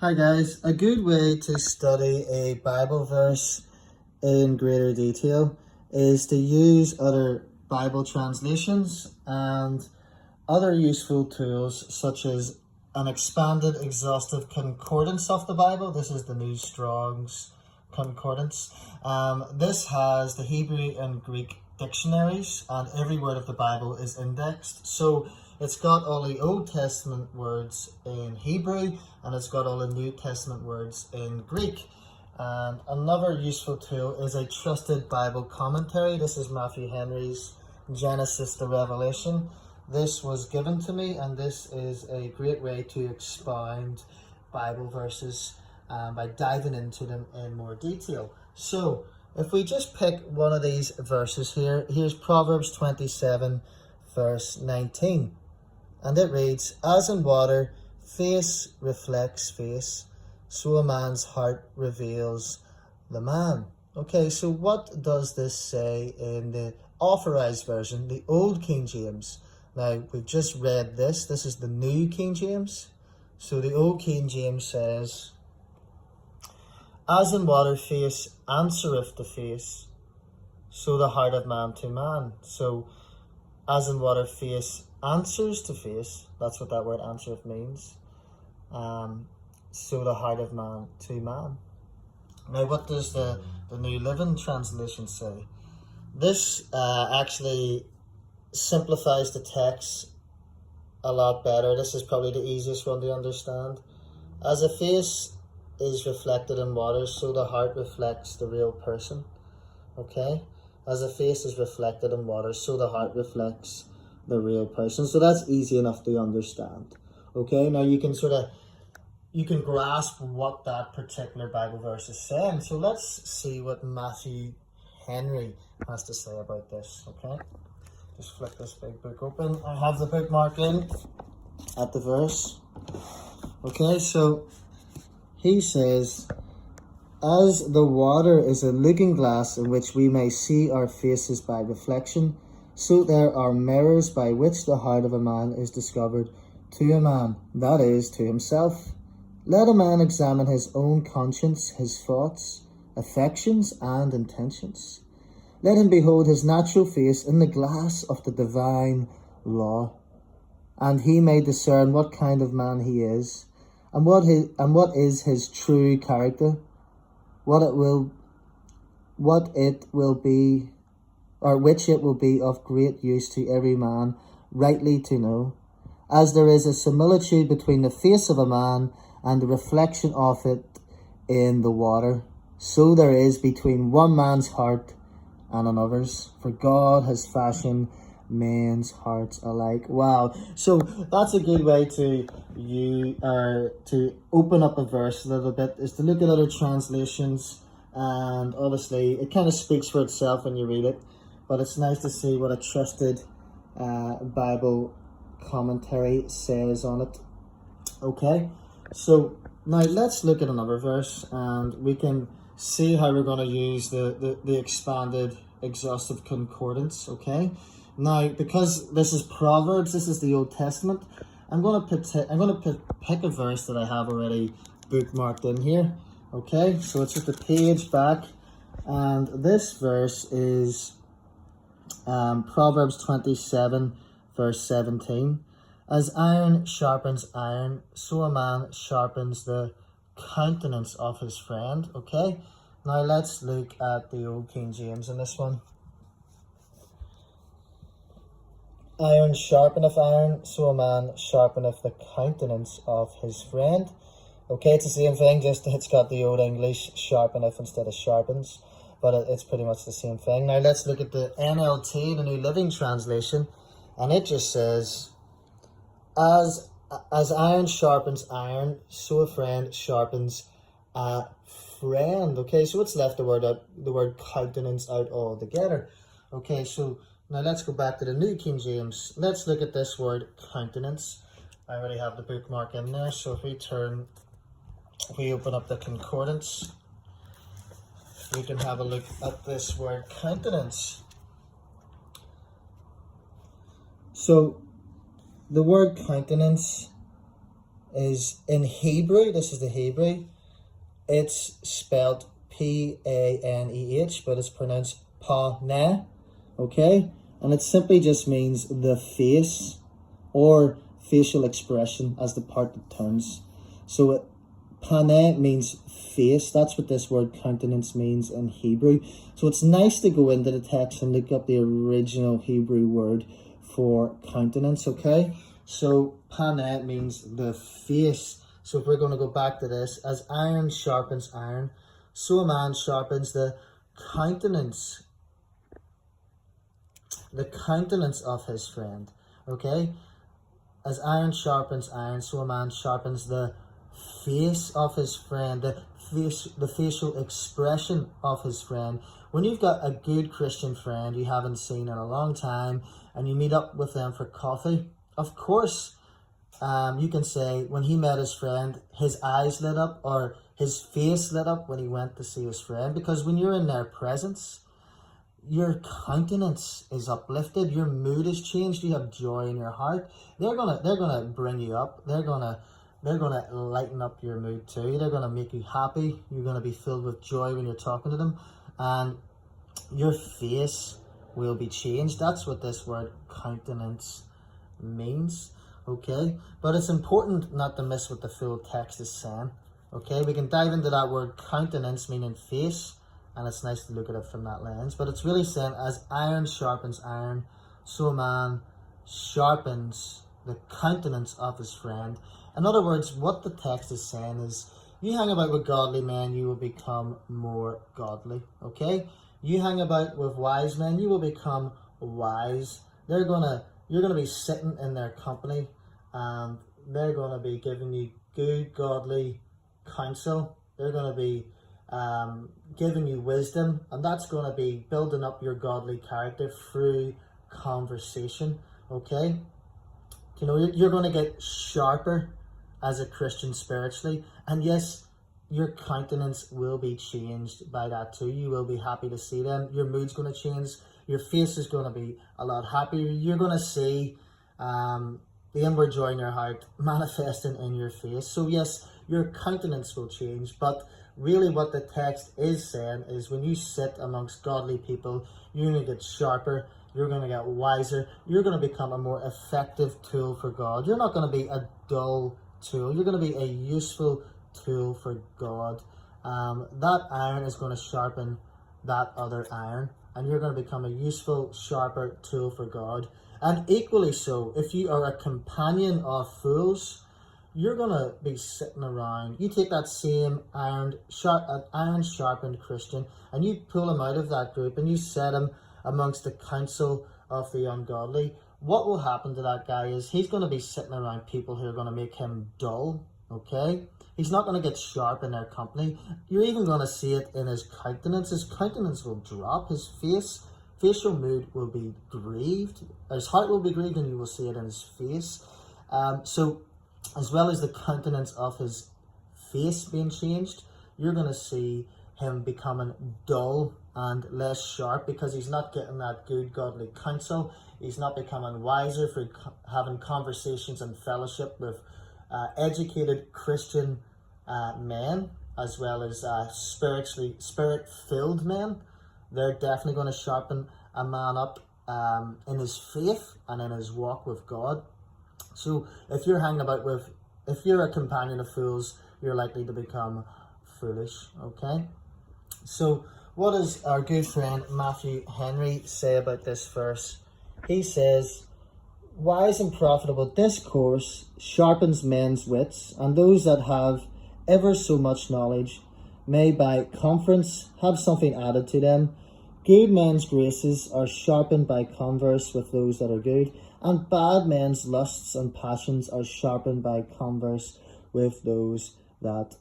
Hi guys, a good way to study a Bible verse in greater detail is to use other Bible translations and other useful tools such as an expanded exhaustive concordance of the Bible. This is the New Strong's Concordance. This has the Hebrew and Greek dictionaries, and every word of the Bible is indexed. So it's got all the Old Testament words in Hebrew and it's got all the New Testament words in Greek. And another useful tool is a trusted Bible commentary. This is Matthew Henry's Genesis to Revelation. This was given to me, and this is a great way to expound Bible verses by diving into them in more detail. So if we just pick one of these verses here, here's Proverbs 27 verse 19, and it reads, "As in water, face reflects face, so a man's heart reveals the man." Okay, so what does this say in the Authorized Version, the Old King James? Now, we've just read this. This is the New King James. So the Old King James says, "As in water face answereth to face, so the heart of man to man." So, as in water face answers to face. That's what that word answereth means. So the heart of man to man. Now, what does the New Living Translation say? This actually simplifies the text a lot better. This is probably the easiest one to understand. As a face is reflected in water, so the heart reflects the real person. Okay? As a face is reflected in water, so the heart reflects the real person. So that's easy enough to understand. Okay? Now you can grasp what that particular Bible verse is saying. So let's see what Matthew Henry has to say about this. Okay? Just flip this big book open. I have the bookmark in at the verse. Okay, so he says, "As the water is a looking glass in which we may see our faces by reflection, so there are mirrors by which the heart of a man is discovered to a man, that is, to himself. Let a man examine his own conscience, his thoughts, affections, and intentions. Let him behold his natural face in the glass of the divine law, and he may discern what kind of man he is, and what is his true character, which it will be of great use to every man rightly to know. As there is a similitude between the face of a man and the reflection of it in the water, so there is between one man's heart and another's. For God has fashioned men's hearts alike." Wow. So that's a good way to open up a verse a little bit, is to look at other translations, and obviously it kind of speaks for itself when you read it, but it's nice to see what a trusted Bible commentary says on it. Okay, so now let's look at another verse, and we can see how we're going to use the expanded exhaustive concordance. Okay, now because this is Proverbs, this is the Old Testament, I'm going to pick a verse that I have already bookmarked in here. Okay, so it's just a page back, and this verse is Proverbs 27 verse 17. "As iron sharpens iron, so a man sharpens the countenance of his friend." Okay, now let's look at the Old King James in this one. "Iron sharpeneth iron, so a man sharpeneth the countenance of his friend." Okay, it's the same thing, just it's got the Old English sharpeneth instead of sharpens, but it's pretty much the same thing. Now let's look at the NLT, the New Living Translation, and it just says, As iron sharpens iron, so a friend sharpens a friend." Okay, so it's left the word countenance out altogether. Okay, so now let's go back to the New King James. Let's look at this word countenance. I already have the bookmark in there, so if we open up the concordance, we can have a look at this word countenance. So the word countenance is in Hebrew. This is the Hebrew. It's spelled P-A-N-E-H, but it's pronounced paneh, okay? And it simply just means the face or facial expression as the part that turns. So paneh means face. That's what this word countenance means in Hebrew. So it's nice to go into the text and look up the original Hebrew word for countenance, okay? So paneh means the face. So if we're going to go back to this, as iron sharpens iron, so a man sharpens the countenance of his friend, okay? As iron sharpens iron, so a man sharpens the face of his friend, the facial expression of his friend. When you've got a good Christian friend you haven't seen in a long time and you meet up with them for coffee, of course, you can say when he met his friend, his eyes lit up or his face lit up when he went to see his friend, because when you're in their presence, your countenance is uplifted, your mood is changed, you have joy in your heart. They're gonna bring you up. They're gonna lighten up your mood too. They're gonna make you happy. You're gonna be filled with joy when you're talking to them, and your face will be changed. That's what this word countenance means, okay? But it's important not to miss what the full text is saying, okay? We can dive into that word countenance, meaning face, and it's nice to look at it from that lens. But it's really saying, as iron sharpens iron, so a man sharpens the countenance of his friend. In other words, what the text is saying is, you hang about with godly men, you will become more godly, okay? You hang about with wise men, you will become wise. You're gonna be sitting in their company, and they're gonna be giving you good, godly counsel. They're gonna be giving you wisdom, and that's going to be building up your godly character through conversation, okay? You know, you're going to get sharper as a Christian spiritually, and yes, your countenance will be changed by that too. You will be happy to see them. Your mood's going to change. Your face is going to be a lot happier. You're going to see the inward joy in your heart manifesting in your face. So yes, your countenance will change, but really what the text is saying is, when you sit amongst godly people, you're going to get sharper, you're going to get wiser, you're going to become a more effective tool for God. You're not going to be a dull tool, you're going to be a useful tool for God. That iron is going to sharpen that other iron, and you're going to become a useful, sharper tool for God. And equally so, if you are a companion of fools, you're going to be sitting around. You take that same iron sharpened Christian, and you pull him out of that group, and you set him amongst the council of the ungodly. What will happen to that guy is, he's going to be sitting around people who are going to make him dull, okay? He's not going to get sharp in their company. You're even going to see it in his countenance. His countenance will drop. His facial mood will be grieved. His heart will be grieved, and you will see it in his face. So as well as the countenance of his face being changed, you're going to see him becoming dull and less sharp, because he's not getting that good godly counsel. He's not becoming wiser for having conversations and fellowship with educated Christian men, as well as spirit-filled men. They're definitely going to sharpen a man up in his faith and in his walk with God. So if you're if you're a companion of fools, you're likely to become foolish, okay? So what does our good friend Matthew Henry say about this verse? He says, wise and profitable discourse sharpens men's wits, and those that have ever so much knowledge may by conference have something added to them. Good men's graces are sharpened by converse with those that are good, and bad men's lusts and passions are sharpened by converse with those that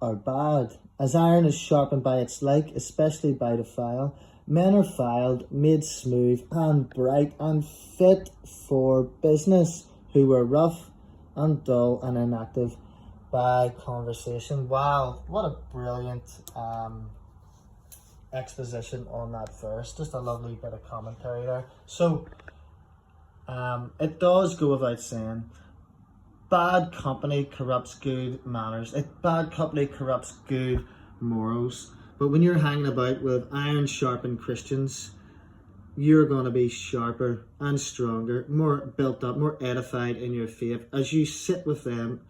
are bad. As iron is sharpened by its like, especially by the file, men are filed, made smooth and bright and fit for business, who were rough and dull and inactive by conversation. Wow, what a brilliant exposition on that verse. Just a lovely bit of commentary there. So it does go without saying, bad company corrupts good manners. Bad company corrupts good morals. But when you're hanging about with iron sharpened Christians, you're going to be sharper and stronger, more built up, more edified in your faith as you sit with them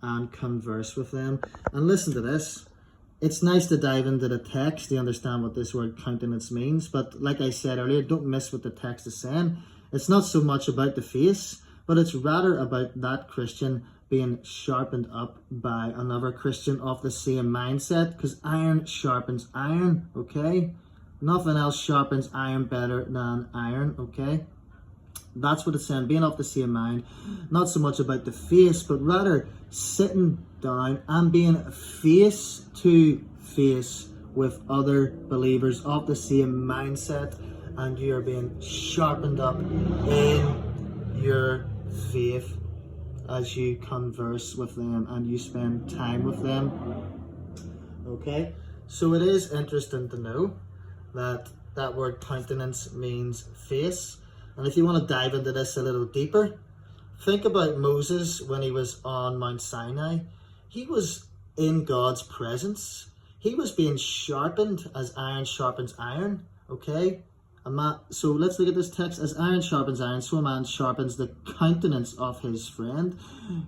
and converse with them. And listen to this. It's nice to dive into the text to understand what this word countenance means. But like I said earlier, don't miss what the text is saying. It's not so much about the face, but it's rather about that Christian being sharpened up by another Christian of the same mindset. Because iron sharpens iron, okay? Nothing else sharpens iron better than iron, okay? That's what it's saying, being of the same mind. Not so much about the face, but rather sitting down and being face to face with other believers of the same mindset, and you are being sharpened up in your faith as you converse with them and you spend time with them. Okay, so it is interesting to know that that word countenance means face. And if you want to dive into this a little deeper, think about Moses when he was on Mount Sinai. He was in God's presence. He was being sharpened as iron sharpens iron, okay? So let's look at this text. As iron sharpens iron, so a man sharpens the countenance of his friend.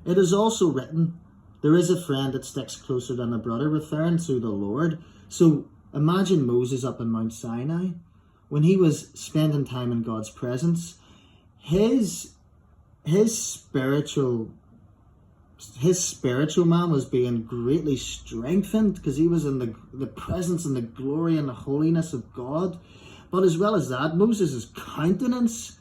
It is also written, there is a friend that sticks closer than a brother, referring to the Lord. So imagine Moses up in Mount Sinai. When he was spending time in God's presence, his spiritual man was being greatly strengthened because he was in the presence and the glory and the holiness of God. But as well as that, Moses' countenance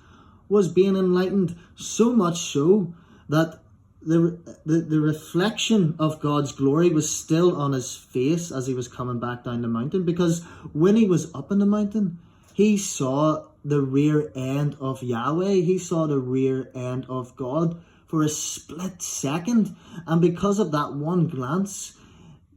was being enlightened, so much so that the reflection of God's glory was still on his face as he was coming back down the mountain, because when he was up in the mountain, he saw the rear end of Yahweh. He saw the rear end of God for a split second. And because of that one glance,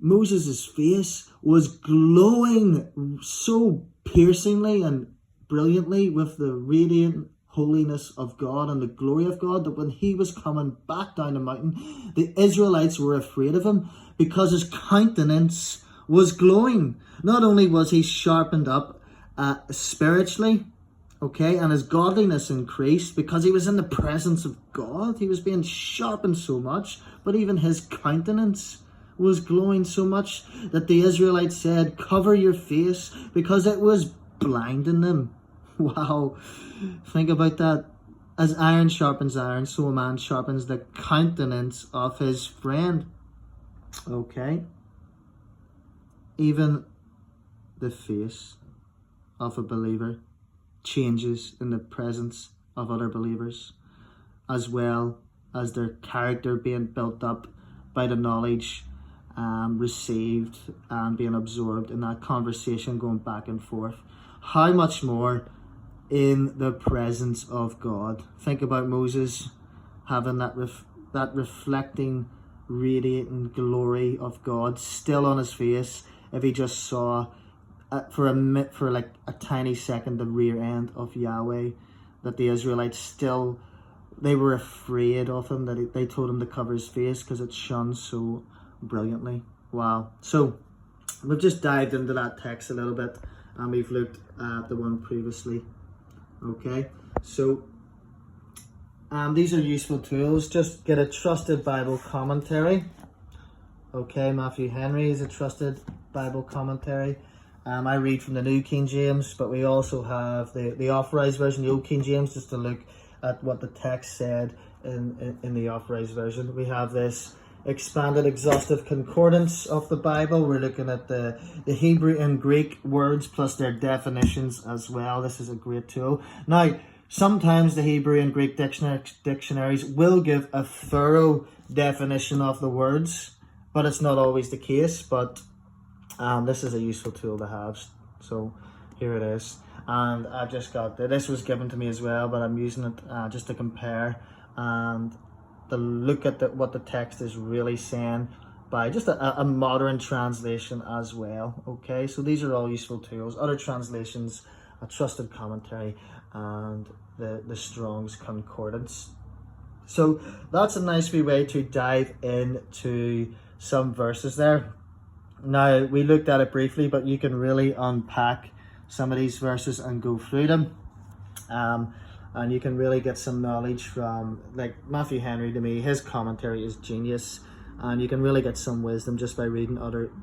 Moses' face was glowing so piercingly and brilliantly with the radiant holiness of God and the glory of God, that when he was coming back down the mountain, the Israelites were afraid of him because his countenance was glowing. Not only was he sharpened up spiritually, okay, and his godliness increased because he was in the presence of God. He was being sharpened so much, but even his countenance was glowing so much that the Israelites said, cover your face, because it was blinding them. Wow, think about that. As iron sharpens iron, so a man sharpens the countenance of his friend. Okay, even the face of a believer changes in the presence of other believers, as well as their character being built up by the knowledge received and being absorbed in that conversation going back and forth. How much more in the presence of God? Think about Moses having that reflecting, radiating glory of God still on his face. If he just saw for like a tiny second the rear end of Yahweh, that the Israelites still, they were afraid of him, that they told him to cover his face because it shone so brilliantly. Wow. So we've just dived into that text a little bit, and we've looked at the one previously. Okay, so these are useful tools. Just get a trusted Bible commentary. Okay, Matthew Henry is a trusted Bible commentary. I read from the New King James, but we also have the Authorized Version, the Old King James, just to look at what the text said in the Authorized Version. We have this expanded exhaustive concordance of the Bible. We're looking at the Hebrew and Greek words plus their definitions as well. This is a great tool. Now, sometimes the Hebrew and Greek dictionaries will give a thorough definition of the words, but it's not always the case. But this is a useful tool to have. So here it is. And I've just got this was given to me as well, but I'm using it just to compare and to look at what the text is really saying by just a modern translation as well. Okay, so these are all useful tools. Other translations, a trusted commentary, and the Strong's Concordance. So that's a nice wee way to dive into some verses there. Now, we looked at it briefly, but you can really unpack some of these verses and go through them. And you can really get some knowledge from, like, Matthew Henry, to me, his commentary is genius. And you can really get some wisdom just by reading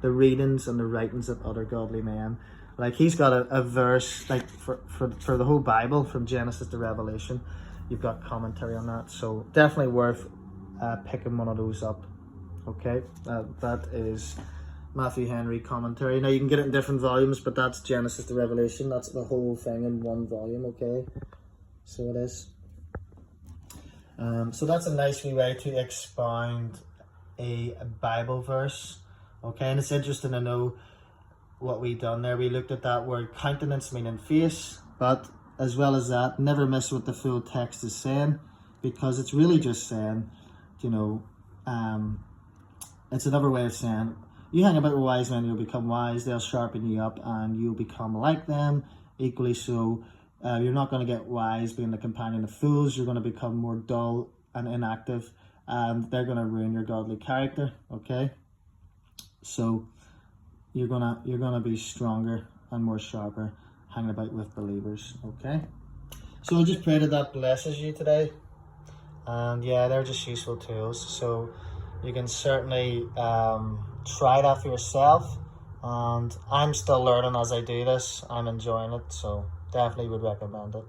the readings and the writings of other godly men. Like, he's got a verse, like, for the whole Bible, from Genesis to Revelation. You've got commentary on that. So definitely worth picking one of those up. Okay, that is Matthew Henry commentary. Now, you can get it in different volumes, but that's Genesis to Revelation. That's the whole thing in one volume, okay? So it is. So that's a nice wee way to expound a Bible verse, okay? And it's interesting to know what we done there. We looked at that word countenance, meaning face, but as well as that, never miss what the full text is saying, because it's really just saying, you know, it's another way of saying, you hang about with wise men, you'll become wise, they'll sharpen you up, and you'll become like them. Equally so, you're not going to get wise being the companion of fools. You're going to become more dull and inactive, and they're going to ruin your godly character, okay? So you're gonna be stronger and more sharper hanging about with believers, okay? So I just pray that blesses you today. And yeah, they're just useful tools. So you can certainly try that for yourself. And I'm still learning as I do this. I'm enjoying it, so definitely would recommend it.